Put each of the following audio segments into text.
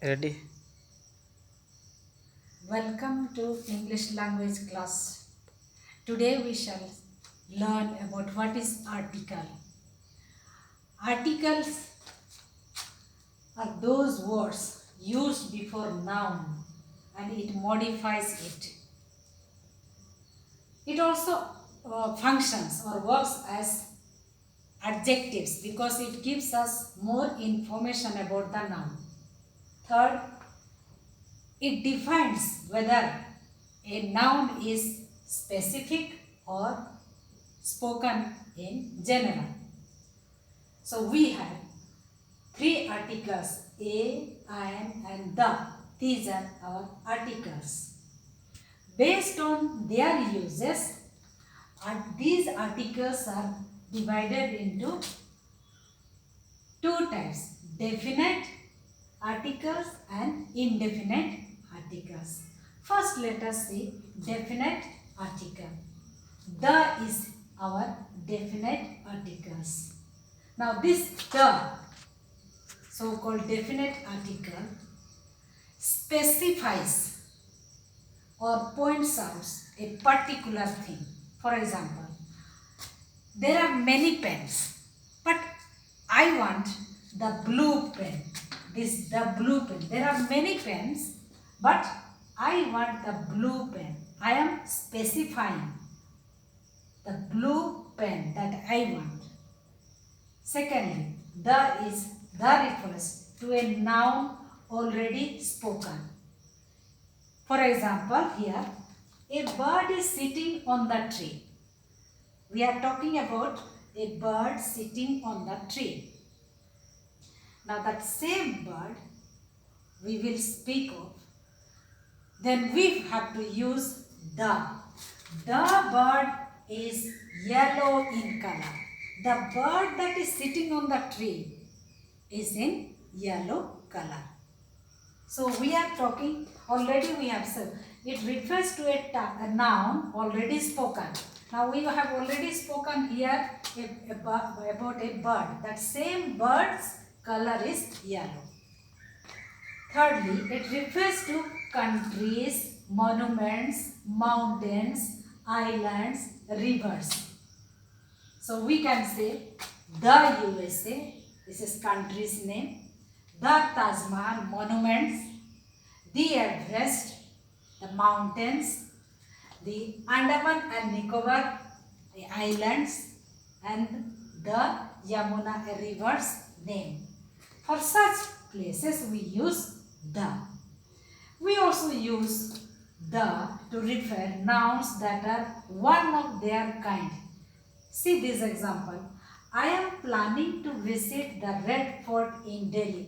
Ready? Welcome to English language class. Today we shall learn about what is article. Articles are those words used before noun and it modifies it. It also functions or works as adjectives because it gives us more information about the noun. Third, it defines whether a noun is specific or spoken in general. So we have three articles, a, an and the. These are our articles. Based on their uses, these articles are divided into two types, definite articles and indefinite articles. First, let us see definite article. The is our definite articles. Now this the, so-called definite article, specifies or points out a particular thing. For example, there are many pens, but I want the blue pen. The blue pen. There are many pens, but I want the blue pen. I am specifying the blue pen that I want. Secondly, the refers to a noun already spoken. For example, here, a bird is sitting on the tree. We are talking about a bird sitting on the tree. Now that same bird we will speak of, then we have to use the. The bird is yellow in color. The bird that is sitting on the tree is in yellow color. So we are talking, already we have said, it refers to a noun already spoken. Now we have already spoken here about a bird. That same bird's color is yellow. Thirdly, it refers to countries, monuments, mountains, islands, rivers. So we can say the USA, this is country's name, the Taj Mahal, monuments, the Everest, the mountains, the Andaman and Nicobar, the islands, and the Yamuna river's name. For such places we use the. We also use the to refer nouns that are one of their kind. See this example. I am planning to visit the Red Fort in Delhi.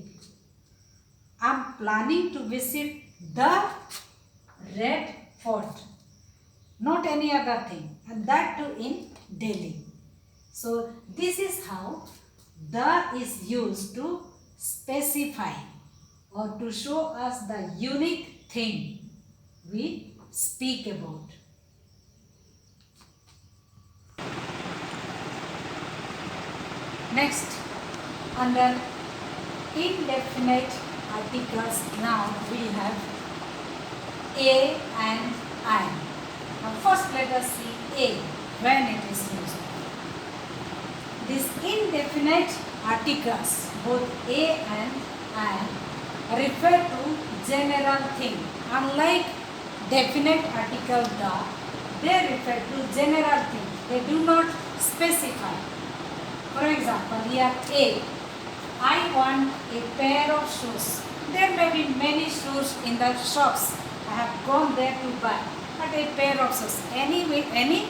I am planning to visit the Red Fort, not any other thing, and that too in Delhi. So this is how the is used to specify or to show us the unique thing we speak about. Next, under indefinite articles, now we have a and an. Now first let us see a, when it is used. These indefinite articles, both a and an, refer to general thing. Unlike definite article the, they refer to general thing. They do not specify. For example, here A, I want a pair of shoes. There may be many shoes in the shops. I have gone there to buy. But a pair of shoes, any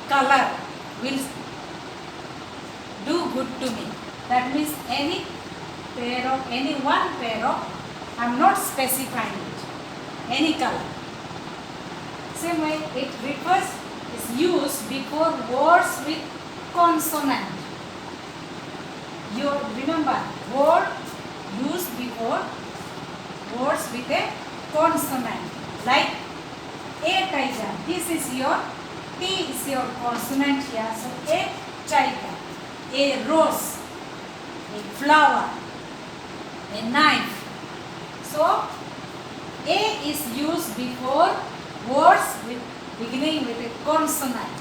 color will do good to me. That means any one pair of, I am not specifying it, any color. Same way it refers, is used before words with consonant. You remember, word used before words with a consonant, like a tiger. This is your T is your consonant here. So a tiger, a rose, a flower, a knife, So A is used before words beginning with a consonant.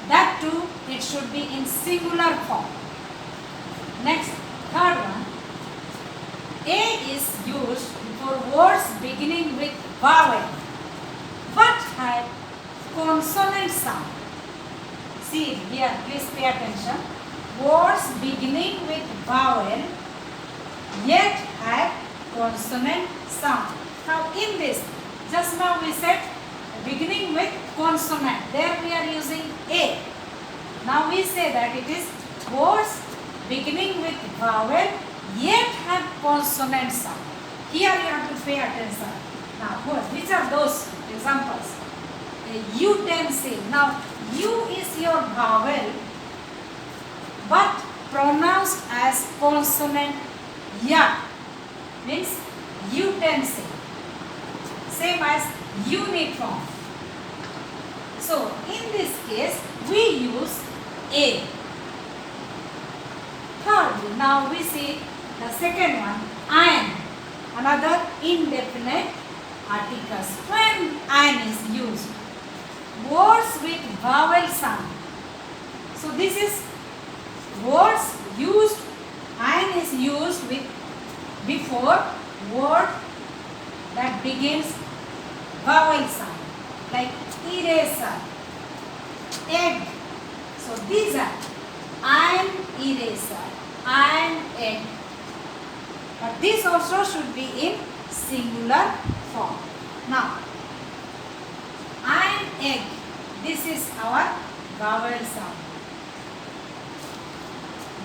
That too, it should be in singular form. Next, third one. A is used before words beginning with vowel but have consonant sound. See here, please pay attention. Words beginning with vowel yet have consonant sound. Now in this, just now we said beginning with consonant. There we are using A. Now we say that it is words beginning with vowel yet have consonant sound. Here you have to pay attention. Now which are those examples? A utensil. Now U is your vowel but pronounced as consonant ya, means utensil. Same as uniform. So in this case we use A. Thirdly, now we see the second one, iron, another indefinite articles. When iron is used, words with vowel sound. So this is words used, iron is used with before word that begins vowel sound, like eraser, egg. So these are iron eraser, iron egg. But this also should be in singular form. Now, iron egg, this is our vowel sound.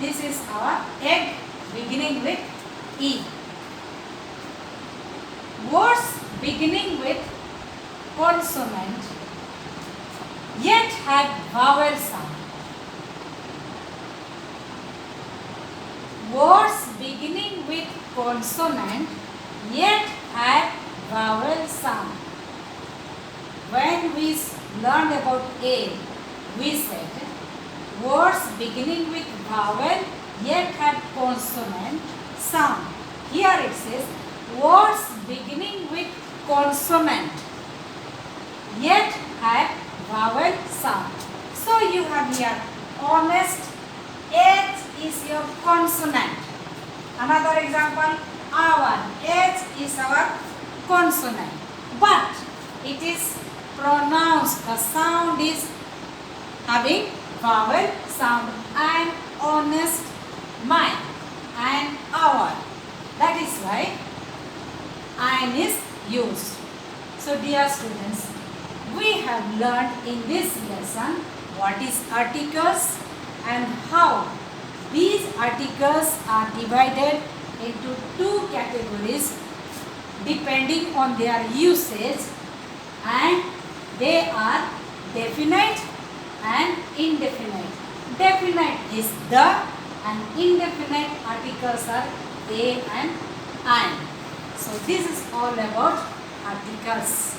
This is our egg beginning with E. Words beginning with consonant yet have vowel sound. Words beginning with consonant yet have vowel sound. When we learned about A, we said words beginning with vowel yet have consonant sound. Here it says words beginning with consonant yet have vowel sound. So you have here honest, H is your consonant. Another example, our, H is our consonant. But it is pronounced, the sound is having vowel sound. And honest, mine, and our. That is why iron is used. So dear students, we have learned in this lesson what is articles and how these articles are divided into two categories depending on their usage, and they are definite and indefinite. Definite is the, and indefinite articles are a and an. So this is all about articles.